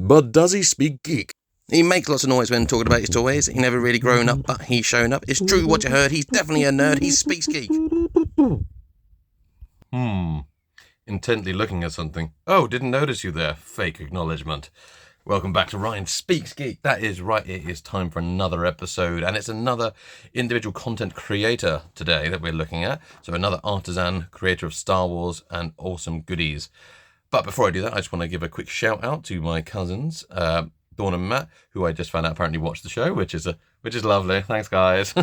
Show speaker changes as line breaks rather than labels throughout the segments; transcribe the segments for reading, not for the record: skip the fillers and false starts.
But does he speak geek? He makes lots of noise when talking about his toys. He never really grown up, but he's shown up. It's true what you heard. He's definitely a nerd. He speaks geek.
Intently looking at something. Oh, didn't notice you there. Fake acknowledgement. Welcome back to Ryan Speaks Geek. That is right, it is time for another episode, and it's another individual content creator today that we're looking at. So another artisan, creator of Star Wars and awesome goodies. But before I do that, I just want to give a quick shout out to my cousins, Dawn and Matt, who I just found out apparently watched the show, which is lovely. Thanks, guys.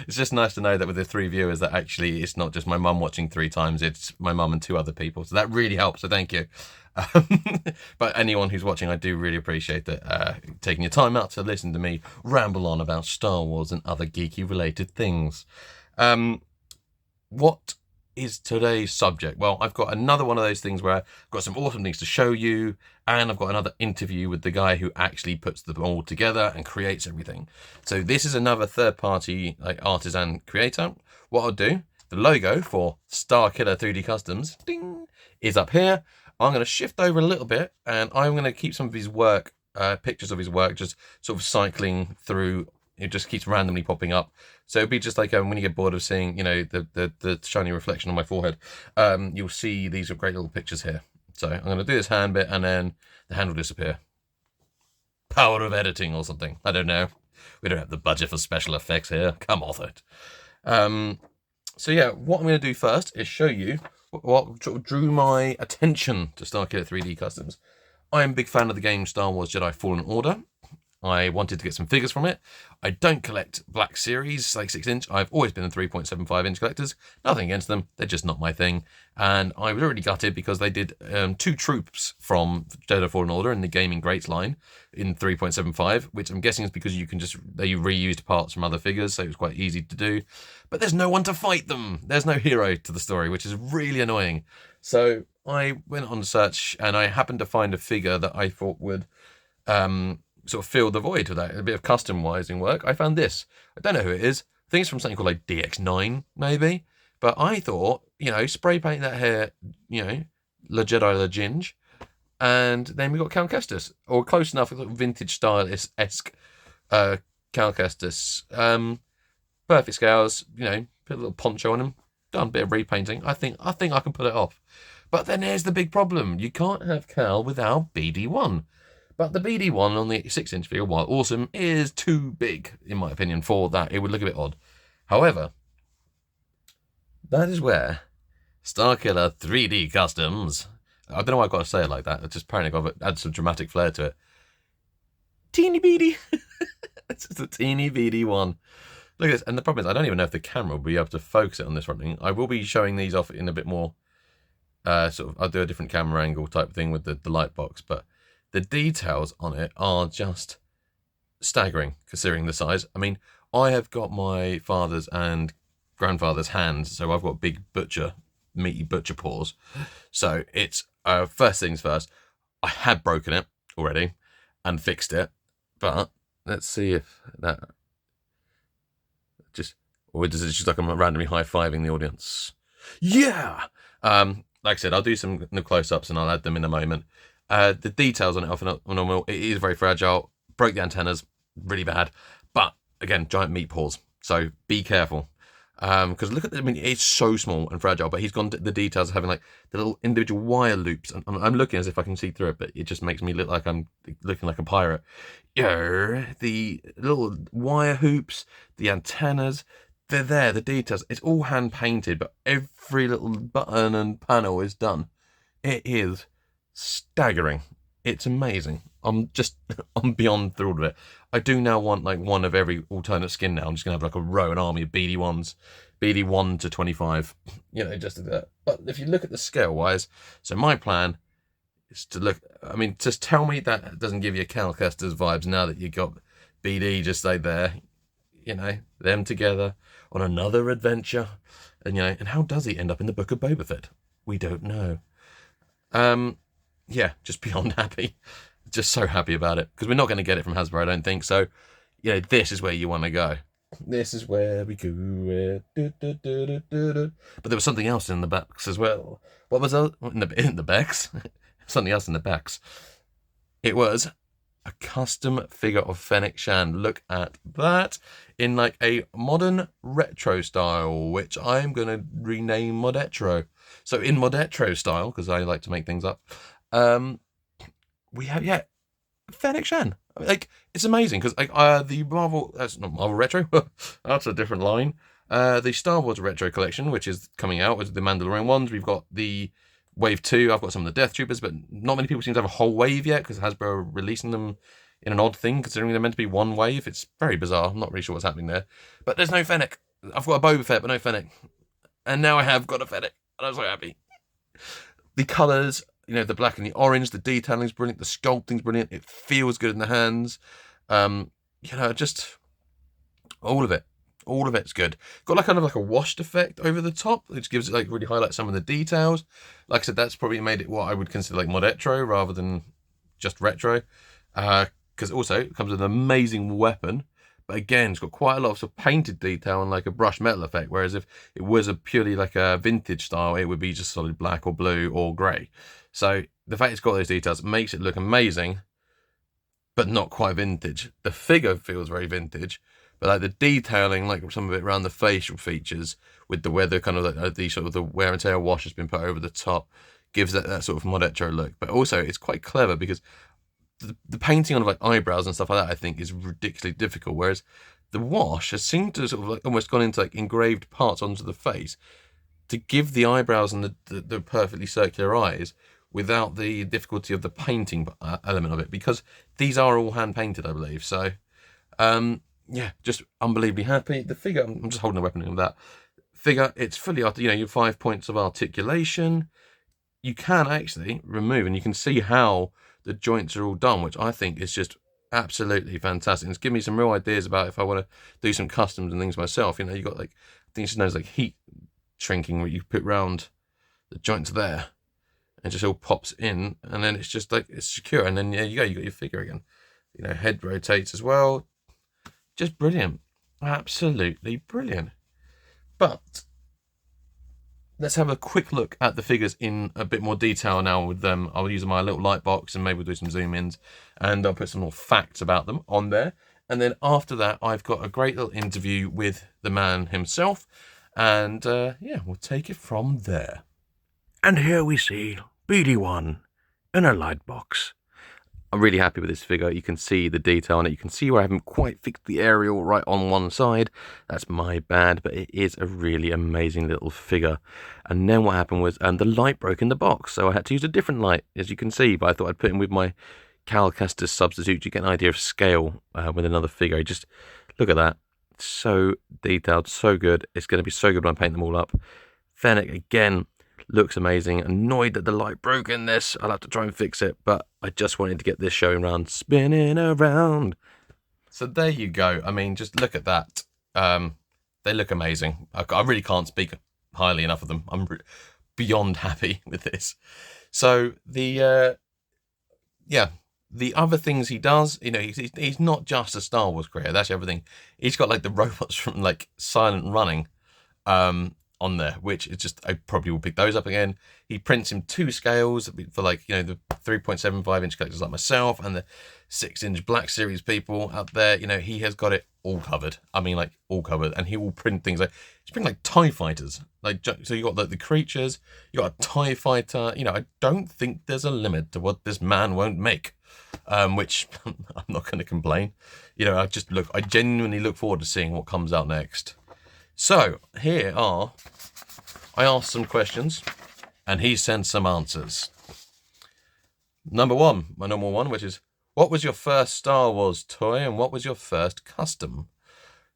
It's just nice to know that with the 3 viewers that actually it's not just my mum watching 3 times, it's my mum and 2 other people. So that really helps. So thank you. But anyone who's watching, I do really appreciate that taking your time out to listen to me ramble on about Star Wars and other geeky related things. What is today's subject? Well, I've got another one of those things where I've got some awesome things to show you, and I've got another interview with the guy who actually puts them all together and creates everything. So this is another third-party artisan creator. What I'll do, the logo for Starkiller 3D Customs, ding, is up here. I'm going to shift over a little bit, and I'm going to keep some of his work, pictures of his work, just sort of cycling through. It just keeps randomly popping up. So it'll be just like when you get bored of seeing, the shiny reflection on my forehead, you'll see these are great little pictures here. So I'm going to do this hand bit, and then the hand will disappear. Power of editing or something. I don't know. We don't have the budget for special effects here. Come off it. So yeah, what I'm going to do first is show you what sort of drew my attention to Starkiller 3D Customs. I'm a big fan of the game Star Wars Jedi Fallen Order. I wanted to get some figures from it. I don't collect Black Series, like 6-inch. I've always been in 3.75-inch collectors. Nothing against them. They're just not my thing. And I was already gutted because they did 2 troops from Jedi Fallen Order in the Gaming Greats line in 3.75, which I'm guessing is because they reused parts from other figures, so it was quite easy to do. But there's no one to fight them. There's no hero to the story, which is really annoying. So I went on search, and I happened to find a figure that I thought would sort of fill the void with that, a bit of customizing work. I found this. I don't know who it is. I think it's from something called like DX9, maybe. But I thought, spray paint that hair, La Jedi La Ginge. And then we got Cal Kestis, or close enough, vintage style-esque Cal Kestis. Perfect scales, put a little poncho on him, done a bit of repainting. I think I can pull it off. But then there's the big problem. You can't have Cal without BD1. But the BD1 on the 6-inch figure, while awesome, is too big, in my opinion, for that. It would look a bit odd. However, that is where Starkiller 3D Customs, I don't know why I've got to say it like that. It's just apparently got to add some dramatic flair to it. Teeny beady. It's just a teeny beady one. Look at this. And the problem is, I don't even know if the camera will be able to focus it on this running. I will be showing these off in a bit more, I'll do a different camera angle type thing with the light box, but the details on it are just staggering, considering the size. I mean, I have got my father's and grandfather's hands, so I've got big meaty butcher paws. So it's, first things first, I had broken it already and fixed it, but let's see if that or is it just like I'm randomly high-fiving the audience? Yeah! Like I said, I'll do some close-ups and I'll add them in a moment. The details on it are phenomenal. It is very fragile. Broke the antennas really bad. But again, giant meat paws. So be careful. Because look at it's so small and fragile, but he's gone to the details of having like the little individual wire loops. And I'm looking as if I can see through it, but it just makes me look like I'm looking like a pirate. The little wire hoops, the antennas, they're there, the details. It's all hand painted, but every little button and panel is done. It is staggering. It's amazing. I'm beyond thrilled with it. I do now want like one of every alternate skin now. I'm just gonna have like a row, an army of BD1s, BD1 to 25, just like that. But if you look at the scale wise, so my plan is to look, just tell me that doesn't give you Cal Kestis vibes now that you got BD just like there, them together on another adventure. And how does he end up in the Book of Boba Fett? We don't know. Yeah, just beyond happy. Just so happy about it. Because we're not going to get it from Hasbro, I don't think. So, this is where you want to go. This is where we go. But there was something else in the backs as well. What was that? In the backs? Something else in the backs. It was a custom figure of Fennec Shand. Look at that, in like a modern retro style, which I'm going to rename Modetro. So in Modetro style, because I like to make things up, we have, Fennec Shand. Like, it's amazing, because like the Marvel, that's not Marvel Retro, that's a different line. The Star Wars Retro Collection, which is coming out with the Mandalorian ones. We've got the Wave 2. I've got some of the Death Troopers, but not many people seem to have a whole wave yet, because Hasbro are releasing them in an odd thing, considering they're meant to be one wave. It's very bizarre. I'm not really sure what's happening there. But there's no Fennec. I've got a Boba Fett, but no Fennec. And now I have got a Fennec, and I'm so happy. The colours, the black and the orange, the detailing's brilliant, the sculpting's brilliant, it feels good in the hands. Just all of it. All of it's good. Got like kind of like a washed effect over the top, which gives it like really highlights some of the details. Like I said, that's probably made it what I would consider like Modetro rather than just retro. Because also it comes with an amazing weapon, but again, it's got quite a lot of sort of painted detail and like a brushed metal effect. Whereas if it was a purely like a vintage style, it would be just solid black or blue or grey. So the fact it's got those details makes it look amazing, but not quite vintage. The figure feels very vintage, but like the detailing, like some of it around the facial features, with the weather kind of like the sort of the wear and tear wash has been put over the top, gives that sort of Modetro look. But also it's quite clever because the painting on like eyebrows and stuff like that, I think, is ridiculously difficult. Whereas the wash has seemed to sort of like almost gone into like engraved parts onto the face to give the eyebrows and the perfectly circular eyes without the difficulty of the painting element of it, because these are all hand painted, I believe. So, just unbelievably happy. The figure, I'm just holding a weapon in that figure. It's fully, your 5 points of articulation. You can actually remove, and you can see how the joints are all done, which I think is just absolutely fantastic. It's given me some real ideas about if I want to do some customs and things myself. You got like, I think it's known as like heat shrinking, where you put round the joints there, and just all pops in, and then it's just like it's secure, and then you got your figure again. Head rotates as well. Just brilliant, absolutely brilliant. But let's have a quick look at the figures in a bit more detail now with them. I'll use my little light box and maybe we'll do some zoom ins, and I'll put some more facts about them on there. And then after that, I've got a great little interview with the man himself, and we'll take it from there.
And here we see BD1 in a light box.
I'm really happy with this figure. You can see the detail on it. You can see where I haven't quite fixed the aerial right on one side. That's my bad, but it is a really amazing little figure. And then what happened was the light broke in the box, so I had to use a different light, as you can see, but I thought I'd put in with my Cal Kestis substitute. You get an idea of scale with another figure. Just look at that. So detailed, so good. It's going to be so good when I paint them all up. Fennec, again, looks amazing. Annoyed that the light broke in this. I'll have to try and fix it, but I just wanted to get this showing around, spinning around. So there you go. I mean, just look at that. They look amazing. I really can't speak highly enough of them. I'm beyond happy with this. So the other things he does, he's not just a Star Wars creator. That's everything. He's got like the robots from like Silent Running, on there, which is just, I probably will pick those up again. He prints in 2 scales for like, the 3.75 inch collectors like myself and the 6-inch Black Series people out there. He has got it all covered. I mean, like all covered. And he will print things like, he's printing like TIE fighters. So you got the creatures, you got a TIE fighter. I don't think there's a limit to what this man won't make. Which I'm not going to complain. I genuinely look forward to seeing what comes out next. So, I asked some questions, and he sent some answers. Number 1, my normal one, which is, what was your first Star Wars toy, and what was your first custom?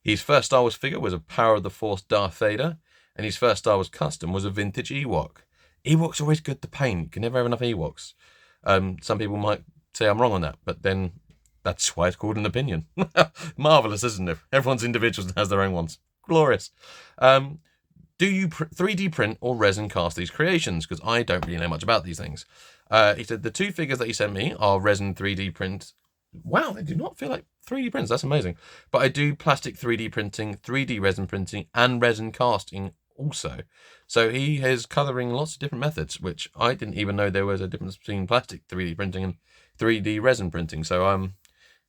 His first Star Wars figure was a Power of the Force Darth Vader, and his first Star Wars custom was a vintage Ewok. Ewok's always good to paint. You can never have enough Ewoks. Some people might say I'm wrong on that, but then that's why it's called an opinion. Marvellous, isn't it? Everyone's individual has their own ones. Glorious. Do you 3D print or resin cast these creations? Because I don't really know much about these things. He said the 2 figures that he sent me are resin 3D print. Wow, they do not feel like 3D prints. That's amazing. But I do plastic 3D printing, 3D resin printing, and resin casting also. So he is colouring lots of different methods, which I didn't even know there was a difference between plastic 3D printing and 3D resin printing. So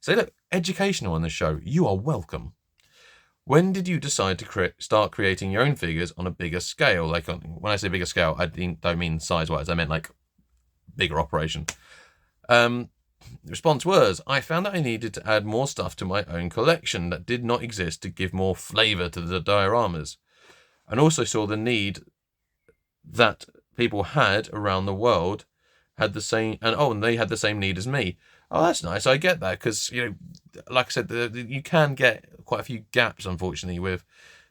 Say, look, educational on this show. You are welcome. When did you decide to start creating your own figures on a bigger scale? Like, when I say bigger scale, I don't mean size-wise. I meant like bigger operation. The response was, I found that I needed to add more stuff to my own collection that did not exist to give more flavour to the dioramas. And also saw the need that people had around the world had the same, and they had the same need as me. Oh, that's nice. I get that because, like I said, you can get quite a few gaps, unfortunately,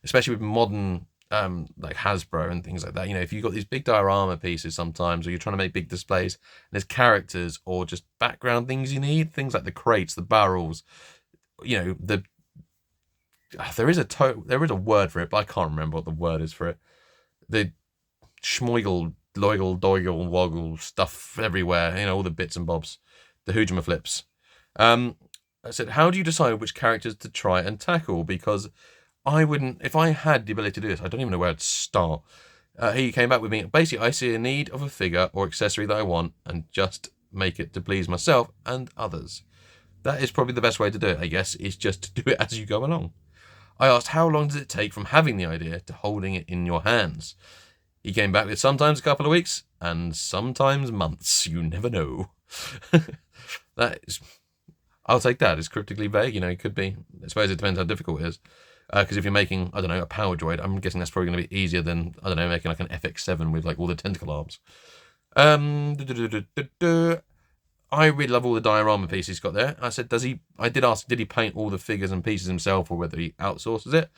especially with modern, like Hasbro and things like that. If you've got these big diorama pieces sometimes, or you're trying to make big displays, and there's characters or just background things you need, things like the crates, the barrels, there is a word for it, but I can't remember what the word is for it. The schmoigel, loigel, doigel, woggle stuff everywhere, all the bits and bobs, the hoojama flips. I said, how do you decide which characters to try and tackle? Because I wouldn't, if I had the ability to do this, I don't even know where to start. He came back with me. Basically, I see a need of a figure or accessory that I want and just make it to please myself and others. That is probably the best way to do it, I guess, is just to do it as you go along. I asked, how long does it take from having the idea to holding it in your hands? He came back with sometimes a couple of weeks and sometimes months. You never know. I'll take that. It's cryptically vague. It could be. I suppose it depends how difficult it is. Because if you're making, I don't know, a power droid, I'm guessing that's probably going to be easier than, I don't know, making like an FX7 with like all the tentacle arms. I really love all the diorama pieces he's got there. I said, I did ask, did he paint all the figures and pieces himself or whether he outsources it?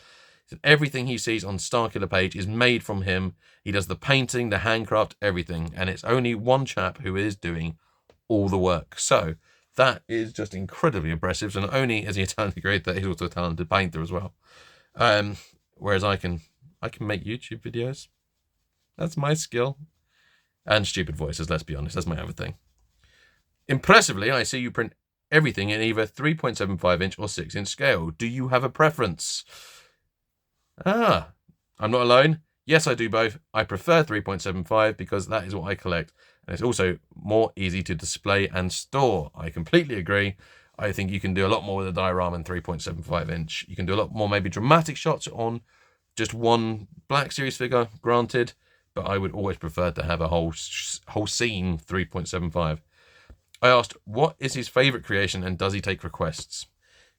He said, everything he sees on Starkiller page is made from him. He does the painting, the handcraft, everything. And it's only one chap who is doing all the work. So that is just incredibly impressive. So not only is he a talented creator, he's also a talented painter as well. Whereas I can make YouTube videos. That's my skill. And stupid voices, let's be honest. That's my other thing. Impressively, I see you print everything in either 3.75 inch or 6 inch scale. Do you have a preference? I'm not alone. Yes, I do both. I prefer 3.75 because that is what I collect. And it's also more easy to display and store. I completely agree. I think you can do a lot more with a diorama than 3.75 inch. You can do a lot more maybe dramatic shots on just one Black Series figure, granted. But I would always prefer to have a whole scene 3.75. I asked, what is his favourite creation and does he take requests?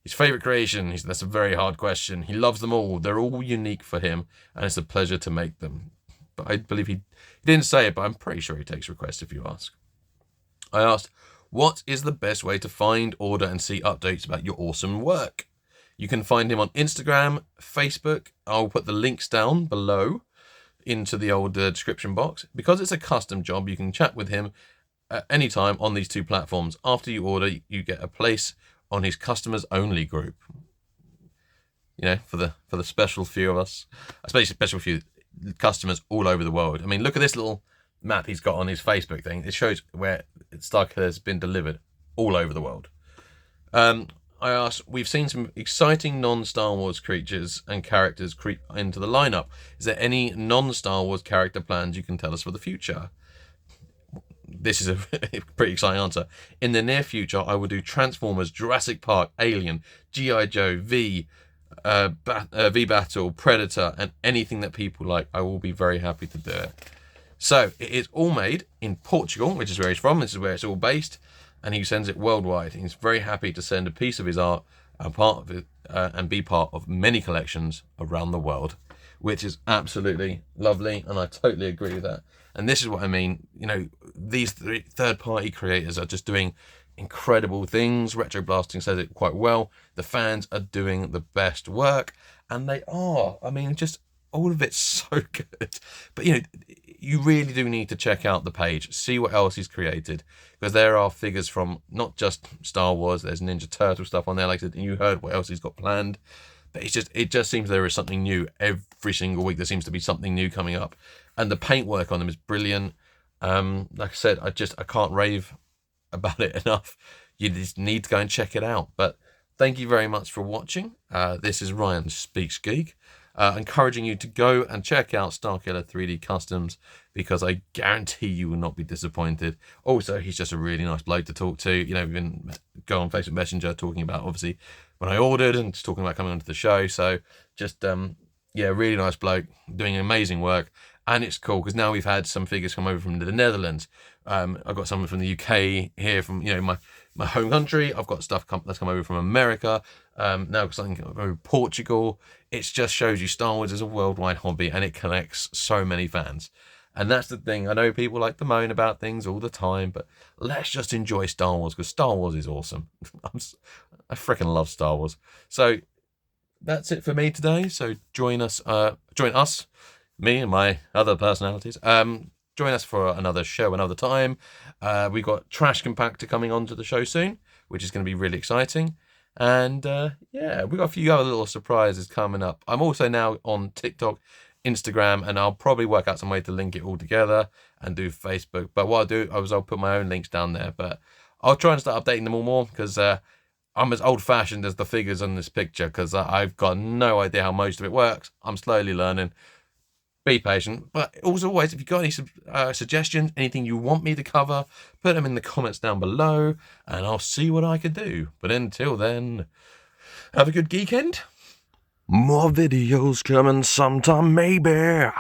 His favourite creation, that's a very hard question. He loves them all. They're all unique for him and it's a pleasure to make them. But I believe he didn't say it, but I'm pretty sure he takes requests if you ask. I asked, what is the best way to find, order and see updates about your awesome work? You can find him on Instagram, Facebook. I'll put the links down below into the old description box. Because it's a custom job, you can chat with him at any time on these two platforms. After you order, you get a place on his customers only group. For the special few of us, especially special few customers all over the world. I mean, look at this little map he's got on his Facebook thing. It shows where Starkiller has been delivered all over the world. I asked, we've seen some exciting non-Star Wars creatures and characters creep into the lineup. Is there any non-Star Wars character plans you can tell us for the future? This is a pretty exciting answer. In the near future, I will do Transformers, Jurassic Park, Alien, G.I. Joe, V-Battle, Predator, and anything that people like. I will be very happy to do it. So, it is all made in Portugal, which is where he's from. This is where it's all based. And he sends it worldwide. He's very happy to send a piece of his art and part of it, and be part of many collections around the world, which is absolutely lovely. And I totally agree with that. And this is what I mean. These third-party creators are just doing incredible things. Retro Blasting says it quite well. The fans are doing the best work, and they are. I mean, just all of it's so good. But you really do need to check out the page, see what else he's created, because there are figures from not just Star Wars. There's Ninja Turtle stuff on there, like I said, and you heard what else he's got planned. But it just seems there is something new every single week. There seems to be something new coming up, and the paintwork on them is brilliant. Like I said, I can't rave about it enough. You just need to go and check it out. But thank you very much for watching. This is Ryan Speaks Geek. encouraging you to go and check out Starkiller 3D Customs, because I guarantee you will not be disappointed. Also, he's just a really nice bloke to talk to. You know, we've been go on Facebook Messenger talking about, obviously, when I ordered, and just talking about coming onto the show. So just, yeah, really nice bloke, doing amazing work. And it's cool because now we've had some figures come over from the Netherlands. I've got some from the UK here, from, you know, my home country. I've got stuff that's come over from America. Now I've got something over Portugal. It just shows you Star Wars is a worldwide hobby, and it connects so many fans. And that's the thing. I know people like to moan about things all the time, but let's just enjoy Star Wars, because Star Wars is awesome. I freaking love Star Wars. So that's it for me today. So join us, me and my other personalities. Join us for another show another time. We've got Trash Compactor coming onto the show soon, which is going to be really exciting. And yeah, we've got a few other little surprises coming up. I'm also now on TikTok, Instagram, and I'll probably work out some way to link it all together and do Facebook. But what I'll do is I'll put my own links down there. But I'll try and start updating them all more, because I'm as old-fashioned as the figures on this picture, because I've got no idea how most of it works. I'm slowly learning. Be patient. But as always, if you've got any suggestions, anything you want me to cover, put them in the comments down below, and I'll see what I can do. But until then, have a good geekend.
More videos coming sometime, maybe.